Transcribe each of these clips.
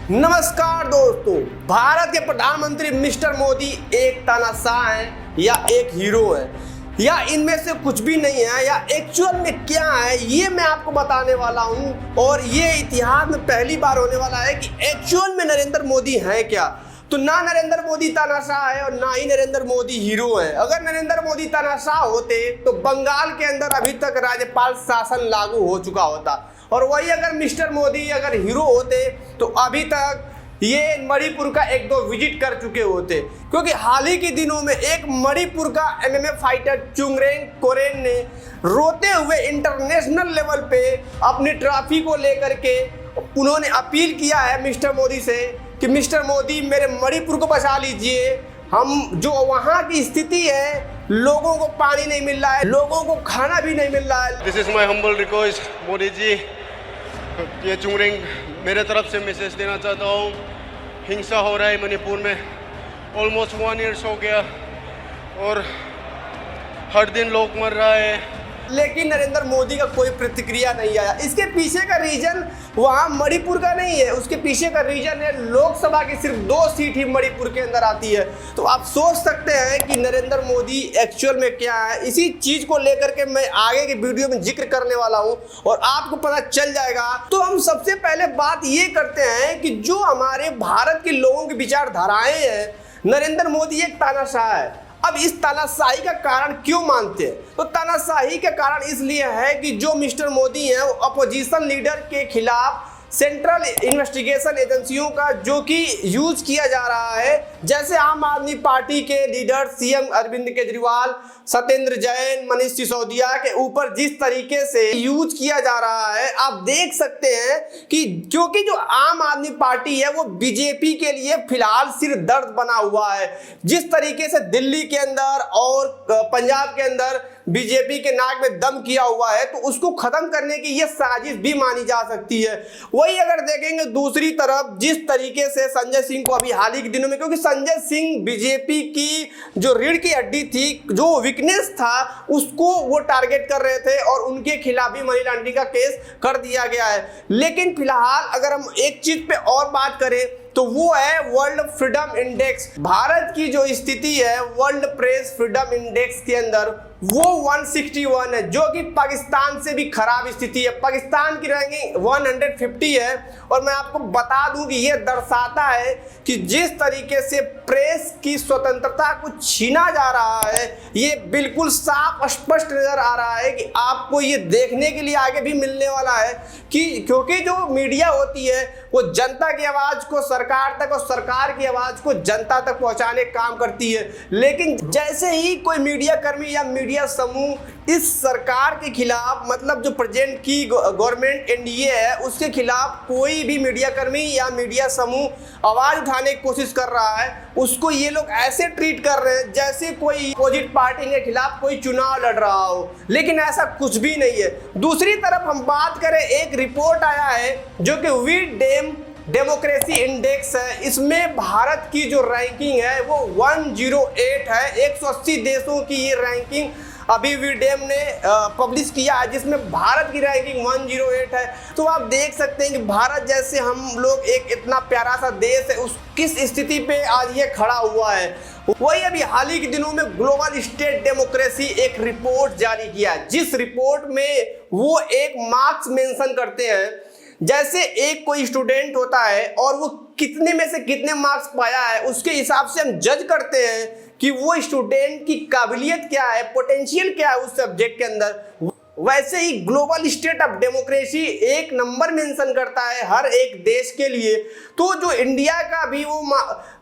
नमस्कार दोस्तों, भारत के प्रधानमंत्री मिस्टर मोदी एक तानाशाह हैं या एक हीरो है या इनमें से कुछ भी नहीं है या एक्चुअल में क्या है ये मैं आपको बताने वाला हूं। और ये इतिहास में पहली बार होने वाला है कि एक्चुअल में नरेंद्र मोदी है क्या। तो ना नरेंद्र मोदी तानाशाह है और ना ही नरेंद्र मोदी हीरो है। अगर नरेंद्र मोदी तानाशाह होते तो बंगाल के अंदर अभी तक राज्यपाल शासन लागू हो चुका होता, और वही अगर मिस्टर मोदी अगर हीरो होते तो अभी तक ये मणिपुर का एक दो विजिट कर चुके होते। क्योंकि हाल ही के दिनों में एक मणिपुर का एमएमए फाइटर चुंगरेंग कोरेन ने रोते हुए इंटरनेशनल लेवल पे अपनी ट्रॉफी को लेकर के उन्होंने अपील किया है मिस्टर मोदी से कि मिस्टर मोदी मेरे मणिपुर को बचा लीजिए। हम जो वहाँ की स्थिति है, लोगों को पानी नहीं मिल रहा है, लोगों को खाना भी नहीं मिल रहा है। This is my humble request Modi ji, ये चुंगरेंग मेरे तरफ से मैसेज देना चाहता हूँ। हिंसा हो रहा है मणिपुर में, ऑलमोस्ट 1 ईयर हो गया और हर दिन लोग मर रहा है, लेकिन नरेंद्र मोदी का कोई प्रतिक्रिया नहीं आया। इसके पीछे का रीजन वहाँ मणिपुर का नहीं है, उसके पीछे का रीजन है लोकसभा की सिर्फ 2 सीट ही मणिपुर के अंदर आती है। तो आप सोच सकते हैं कि नरेंद्र मोदी एक्चुअल में क्या है। इसी चीज को लेकर के मैं आगे की वीडियो में जिक्र करने वाला हूँ और आपको पता चल जाएगा। तो हम सबसे पहले बात ये करते हैं कि जो हमारे भारत के लोगों की विचारधाराएं हैं, नरेंद्र मोदी एक तानाशाह है। अब इस तानाशाही का कारण क्यों मानते हैं? तो तानाशाही का कारण इसलिए है कि जो मिस्टर मोदी हैं वो अपोजिशन लीडर के खिलाफ सेंट्रल इन्वेस्टिगेशन एजेंसियों का जो कि यूज किया जा रहा है, जैसे आम आदमी पार्टी के लीडर सीएम अरविंद केजरीवाल, सत्येंद्र जैन, मनीष सिसोदिया के ऊपर जिस तरीके से यूज किया जा रहा है, आप देख सकते हैं कि क्योंकि जो आम आदमी पार्टी है वो बीजेपी के लिए फिलहाल सिर दर्द बना हुआ है। जिस तरीके से दिल्ली के अंदर और पंजाब के अंदर बीजेपी के नाक में दम किया हुआ है, तो उसको खत्म करने की ये साजिश भी मानी जा सकती है। वही अगर देखेंगे दूसरी तरफ जिस तरीके से संजय सिंह को अभी हाल ही के दिनों में, क्योंकि संजय सिंह बीजेपी की जो रीढ़ की हड्डी थी, जो वीकनेस था, उसको वो टारगेट कर रहे थे और उनके खिलाफ भी मनी लॉन्ड्रिंग का केस कर दिया गया है। लेकिन फिलहाल अगर हम एक चीज पे और बात करें तो वो है वर्ल्ड फ्रीडम इंडेक्स। भारत की जो स्थिति है वर्ल्ड प्रेस फ्रीडम इंडेक्स के अंदर वो 161 है, जो कि पाकिस्तान से भी खराब स्थिति है। पाकिस्तान की रैंकिंग 150 है। और मैं आपको बता दूं कि ये दर्शाता है कि जिस तरीके से प्रेस की स्वतंत्रता को छीना जा रहा है, ये बिल्कुल साफ स्पष्ट नजर आ रहा है कि आपको ये देखने के लिए आगे भी मिलने वाला है कि क्योंकि जो मीडिया होती है वो जनता की आवाज को सरकार तक और सरकार की आवाज को जनता तक पहुंचाने का काम करती है। लेकिन जैसे ही कोई मीडिया कर्मी या मीडिया समूह इस सरकार के खिलाफ, मतलब जो प्रेजेंट की गवर्नमेंट एनडीए है उसके खिलाफ कोई भी मीडिया कर्मी या मीडिया समूह आवाज उठाने की कोशिश कर रहा है, उसको ये लोग ऐसे ट्रीट कर रहे हैं जैसे कोई अपोजिट पार्टी के खिलाफ कोई चुनाव लड़ रहा हो। लेकिन ऐसा कुछ भी नहीं है। दूसरी तरफ हम बात करें, एक रिपोर्ट आया है जो कि वी डेमोक्रेसी इंडेक्स है, इसमें भारत की जो रैंकिंग है वो 108 है। 180 देशों की ये रैंकिंग अभी वीडेम ने पब्लिश किया है, जिसमें भारत की रैंकिंग 108 है। तो आप देख सकते हैं कि भारत जैसे हम लोग एक इतना प्यारा सा देश है, उस किस स्थिति पे आज ये खड़ा हुआ है। वही अभी हाल ही के दिनों में ग्लोबल स्टेट डेमोक्रेसी एक रिपोर्ट जारी किया, जिस रिपोर्ट में वो एक मार्क्स मेंशन करते हैं। जैसे एक कोई स्टूडेंट होता है और वो कितने में से कितने मार्क्स पाया है, उसके हिसाब से हम जज करते हैं कि वो स्टूडेंट की काबिलियत क्या है, पोटेंशियल क्या है उस सब्जेक्ट के अंदर। वैसे ही ग्लोबल स्टेट ऑफ डेमोक्रेसी एक नंबर मेंशन करता है हर एक देश के लिए। तो जो इंडिया का भी वो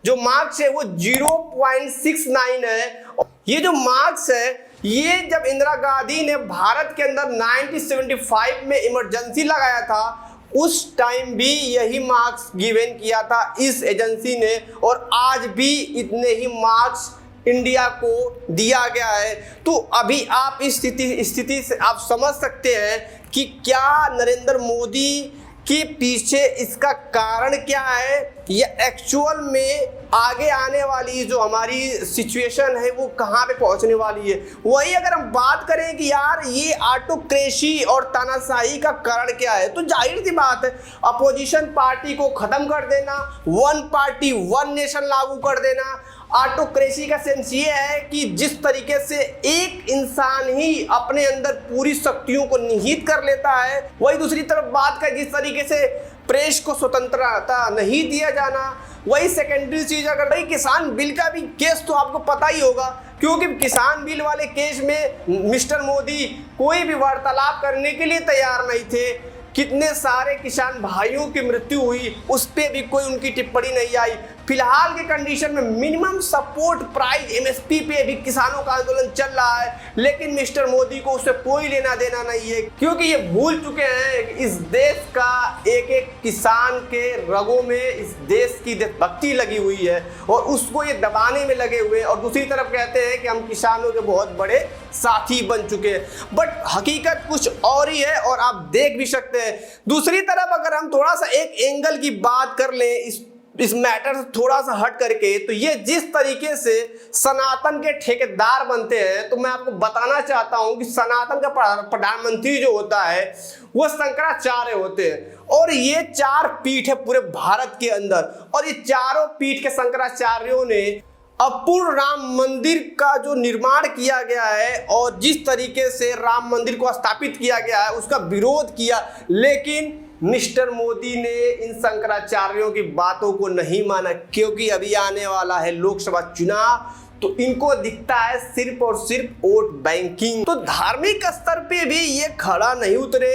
जो मार्क्स है वो 0.69 है। ये जो मार्क्स है ये जब इंदिरा गांधी ने भारत के अंदर 1975 में इमरजेंसी लगाया था, उस टाइम भी यही मार्क्स गिवन किया था इस एजेंसी ने, और आज भी इतने ही मार्क्स इंडिया को दिया गया है। तो अभी आप इस स्थिति से आप समझ सकते हैं कि क्या नरेंद्र मोदी के पीछे इसका कारण क्या है, या एक्चुअल में आगे आने वाली जो हमारी सिचुएशन है वो कहाँ पे पहुंचने वाली है। वही अगर हम बात करें कि यार ये ऑटोक्रेसी और तानाशाही का कारण क्या है, तो जाहिर सी बात है अपोजिशन पार्टी को खत्म कर देना, वन पार्टी वन नेशन लागू कर देना। ऑटोक्रेसी का सेंस ये है कि जिस तरीके से एक इंसान ही अपने अंदर पूरी शक्तियों को निहित कर लेता है। वही दूसरी तरफ बात करें जिस तरीके से प्रेस को स्वतंत्रता नहीं दिया जाना। वही सेकेंडरी चीज अगर भाई किसान बिल का भी केस तो आपको पता ही होगा, क्योंकि किसान बिल वाले केस में मिस्टर मोदी कोई भी वार्तालाप करने के लिए तैयार नहीं थे। कितने सारे किसान भाइयों की मृत्यु हुई, उस पर भी कोई उनकी टिप्पणी नहीं आई। फिलहाल के कंडीशन में मिनिमम सपोर्ट प्राइस एमएसपी पे भी किसानों का आंदोलन चल रहा है, लेकिन मिस्टर मोदी को उससे कोई लेना देना नहीं है, क्योंकि ये भूल चुके हैं कि इस देश का एक एक किसान के रगों में इस देश की देशभक्ति लगी हुई है और उसको ये दबाने में लगे हुए हैं। और दूसरी तरफ कहते हैं कि हम किसानों के बहुत बड़े साथी बन चुके हैं, बट हकीकत कुछ और ही है और आप देख भी सकते हैं। दूसरी तरफ अगर हम थोड़ा सा एक एंगल की बात कर लें इस मैटर से थोड़ा सा हट करके, तो ये जिस तरीके से सनातन के ठेकेदार बनते हैं, तो मैं आपको बताना चाहता हूं कि सनातन का प्रधानमंत्री जो होता है वो शंकराचार्य होते हैं और ये 4 पीठ है पूरे भारत के अंदर, और ये चारों पीठ के शंकराचार्यों ने अपूर्ण राम मंदिर का जो निर्माण किया गया है और जिस तरीके से राम मंदिर को स्थापित किया गया है उसका विरोध किया, लेकिन मिस्टर मोदी ने इन शंकराचार्यों की बातों को नहीं माना, क्योंकि अभी आने वाला है लोकसभा चुनाव, तो इनको दिखता है सिर्फ और सिर्फ वोट बैंकिंग। तो धार्मिक स्तर पे भी ये खड़ा नहीं उतरे।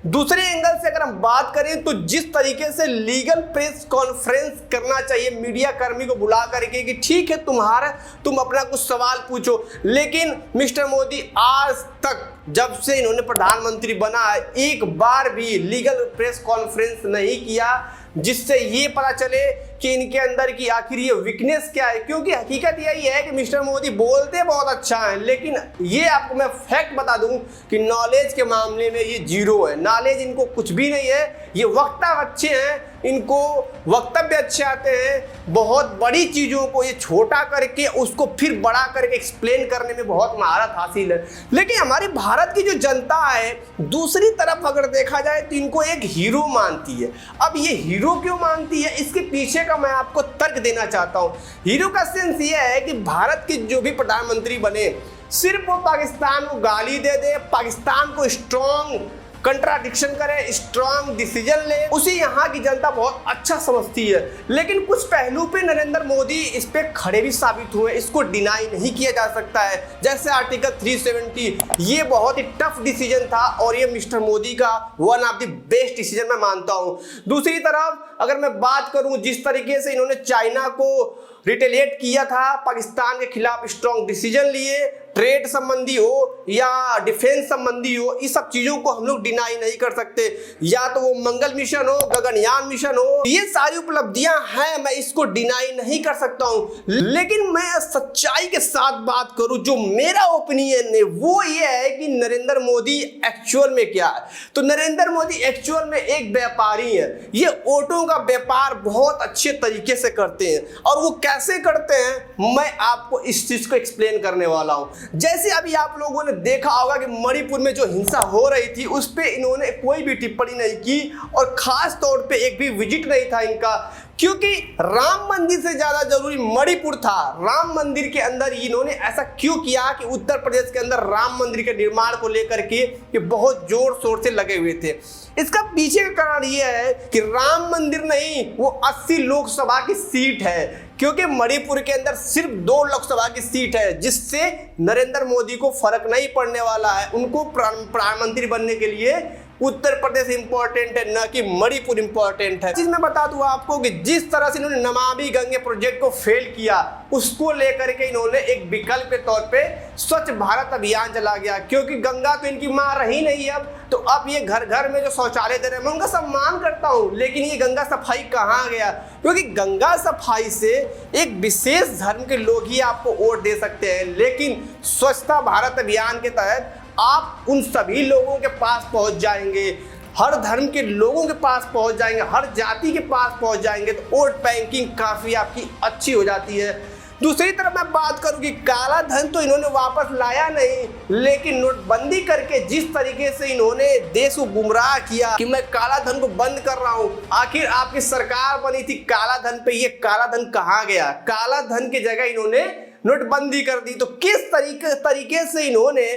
दूसरे एंगल से अगर हम बात करें तो जिस तरीके से लीगल प्रेस कॉन्फ्रेंस करना चाहिए मीडिया कर्मी को बुला करके कि ठीक है तुम अपना कुछ सवाल पूछो, लेकिन मिस्टर मोदी आज तक जब से इन्होंने प्रधानमंत्री बना है एक बार भी लीगल प्रेस कॉन्फ्रेंस नहीं किया, जिससे ये पता चले कि इनके अंदर की आखिर ये वीकनेस क्या है। क्योंकि हकीकत यही है कि मिस्टर मोदी बोलते बहुत अच्छा है, लेकिन ये आपको मैं फैक्ट बता दूं कि नॉलेज के मामले में ये जीरो है। नॉलेज इनको कुछ भी नहीं है। ये वक्ता अच्छे हैं, इनको वक्तव्य अच्छे आते हैं, बहुत बड़ी चीज़ों को ये छोटा करके उसको फिर बड़ा करके एक्सप्लेन करने में बहुत महारत हासिल है। लेकिन हमारे भारत की जो जनता है दूसरी तरफ अगर देखा जाए तो इनको एक हीरो मानती है। अब ये हीरो क्यों मानती है, इसके पीछे का मैं आपको तर्क देना चाहता हूँ। हीरो का सेंस ये है कि भारत के जो भी प्रधानमंत्री बने सिर्फ वो पाकिस्तान को गाली दे दे, पाकिस्तान को स्ट्रॉन्ग कंट्राडिक्शन करे, स्ट्रॉन्ग डिसीजन ले, उसे यहाँ की जनता बहुत अच्छा समझती है। लेकिन कुछ पहलू पे नरेंद्र मोदी इस पे खड़े भी साबित हुए, इसको डिनाई नहीं किया जा सकता है। जैसे आर्टिकल 370, ये बहुत ही टफ डिसीजन था और ये मिस्टर मोदी का one of the best decision मैं मानता हूँ। दूसरी तरफ अगर मैं बात करूँ जिस तरीके से इन्होंने चाइना को रिटेलिएट किया था, पाकिस्तान के खिलाफ स्ट्रॉन्ग डिसीजन लिए, ट्रेड संबंधी हो या डिफेंस संबंधी हो, इस सब चीजों को हम लोग डिनाई नहीं कर सकते। या तो वो मंगल मिशन हो, गगनयान मिशन हो, ये सारी उपलब्धियां हैं, मैं इसको डिनाई नहीं कर सकता हूं। लेकिन मैं सच्चाई के साथ बात करूं, जो मेरा ओपिनियन है वो ये है कि नरेंद्र मोदी एक्चुअल में क्या है। तो नरेंद्र मोदी एक्चुअल में एक व्यापारी है। ये ऑटो का व्यापार बहुत अच्छे तरीके से करते हैं, और वो कैसे करते हैं मैं आपको इस चीज को एक्सप्लेन करने वाला हूं। जैसे अभी आप लोगों ने देखा होगा कि मणिपुर में जो हिंसा हो रही थी उस पे इन्होंने कोई भी टिप्पणी नहीं की, और खास तौर पे एक भी विजिट नहीं था इनका, क्योंकि राम मंदिर से ज्यादा जरूरी मणिपुर था। राम मंदिर के अंदर इन्होंने ऐसा क्यों किया कि उत्तर प्रदेश के अंदर राम मंदिर के निर्माण को लेकर के ये बहुत जोर शोर से लगे हुए थे। इसका पीछे का कारण यह है कि राम मंदिर नहीं, वो 80 लोकसभा की सीट है, क्योंकि मणिपुर के अंदर सिर्फ 2 लोकसभा की सीट है, जिससे नरेंद्र मोदी को फर्क नहीं पड़ने वाला है। उनको प्रधानमंत्री बनने के लिए उत्तर प्रदेश इंपॉर्टेंट है, न कि मणिपुर इंपॉर्टेंट है। चीज मैं बता दूं आपको कि जिस तरह से इन्होंने नमामि गंगे प्रोजेक्ट को फेल किया, उसको लेकर के इन्होंने एक विकल्प के तौर पे स्वच्छ भारत अभियान चला गया, क्योंकि गंगा तो इनकी मां रही नहीं अब, तो अब ये घर घर में जो शौचालय दे रहे हैं मैं उनका सम्मान करता हूं, लेकिन ये गंगा सफाई कहाँ गया? क्योंकि गंगा सफाई से एक विशेष धर्म के लोग ही आपको वोट दे सकते हैं, लेकिन स्वच्छता भारत अभियान के तहत आप उन सभी लोगों के पास पहुंच जाएंगे। हर धर्म के लोगों के पास पहुंच जाएंगे, हर जाति के पास पहुंच जाएंगे, तो वोट बैंकिंग काफ़ी आपकी अच्छी हो जाती है। दूसरी तरफ मैं बात करूं कि काला धन तो इन्होंने वापस लाया नहीं, लेकिन नोटबंदी करके जिस तरीके से इन्होंने देश को गुमराह किया कि मैं काला धन को बंद कर रहा हूं। आखिर आपकी सरकार बनी थी काला धन पे, ये काला धन कहां गया? काला धन की जगह इन्होंने नोटबंदी कर दी। तो किस तरीके से इन्होंने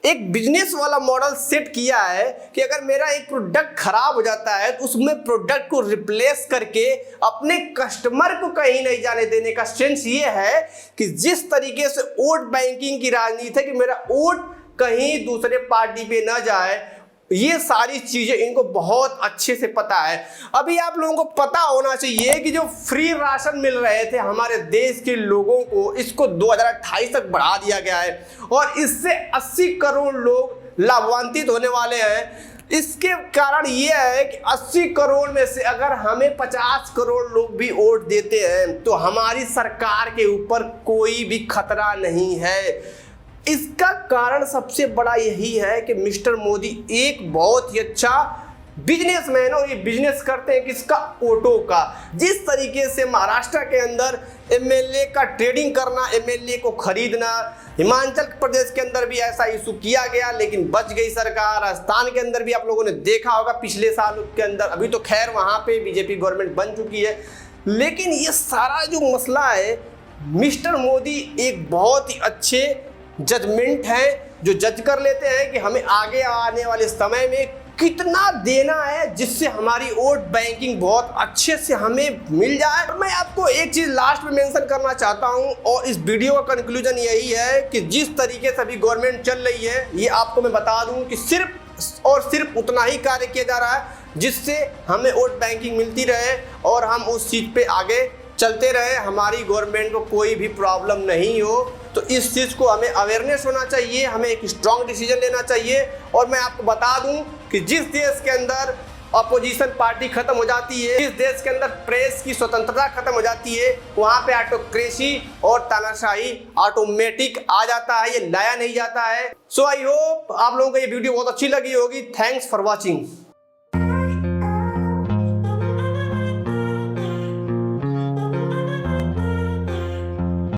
एक बिजनेस वाला मॉडल सेट किया है कि अगर मेरा एक प्रोडक्ट खराब हो जाता है तो उसमें प्रोडक्ट को रिप्लेस करके अपने कस्टमर को कहीं नहीं जाने देने का सेंस ये है कि जिस तरीके से वोट बैंकिंग की राजनीति है कि मेरा वोट कहीं दूसरे पार्टी पे ना जाए, ये सारी चीजें इनको बहुत अच्छे से पता है। अभी आप लोगों को पता होना चाहिए कि जो फ्री राशन मिल रहे थे हमारे देश के लोगों को, इसको 2028 तक बढ़ा दिया गया है और इससे 80 करोड़ लोग लाभान्वित होने वाले हैं। इसके कारण यह है कि 80 करोड़ में से अगर हमें 50 करोड़ लोग भी वोट देते हैं तो हमारी सरकार के ऊपर कोई भी खतरा नहीं है। इसका कारण सबसे बड़ा यही है कि मिस्टर मोदी एक बहुत ही अच्छा बिजनेसमैन और ये बिजनेस करते हैं किसका? ऑटो का। जिस तरीके से महाराष्ट्र के अंदर एमएलए का ट्रेडिंग करना, एमएलए को खरीदना, हिमाचल प्रदेश के अंदर भी ऐसा इशू किया गया लेकिन बच गई सरकार। राजस्थान के अंदर भी आप लोगों ने देखा होगा पिछले साल के अंदर, अभी तो खैर वहाँ पे बीजेपी गवर्नमेंट बन चुकी है, लेकिन ये सारा जो मसला है, मिस्टर मोदी एक बहुत ही अच्छे जजमेंट है जो जज कर लेते हैं कि हमें आगे आने वाले समय में कितना देना है जिससे हमारी वोट बैंकिंग बहुत अच्छे से हमें मिल जाए। और मैं आपको एक चीज़ लास्ट में मेंशन करना चाहता हूं और इस वीडियो का कंक्लूजन यही है कि जिस तरीके से अभी गवर्नमेंट चल रही है, ये आपको मैं बता दूं कि सिर्फ और सिर्फ उतना ही कार्य किया जा रहा है जिससे हमें वोट बैंकिंग मिलती रहे और हम उस चीज़ पे आगे चलते रहे, हमारी गवर्नमेंट को कोई भी प्रॉब्लम नहीं हो। तो इस चीज़ को हमें अवेयरनेस होना चाहिए, हमें एक स्ट्रॉन्ग डिसीजन लेना चाहिए। और मैं आपको बता दूं कि जिस देश के अंदर अपोजिशन पार्टी खत्म हो जाती है, जिस देश के अंदर प्रेस की स्वतंत्रता खत्म हो जाती है, वहाँ पे ऑटोक्रेसी और तानाशाही ऑटोमेटिक आ जाता है, ये लाया नहीं जाता है। सो आई होप आप लोगों को ये वीडियो बहुत अच्छी लगी होगी। Thanks for watching.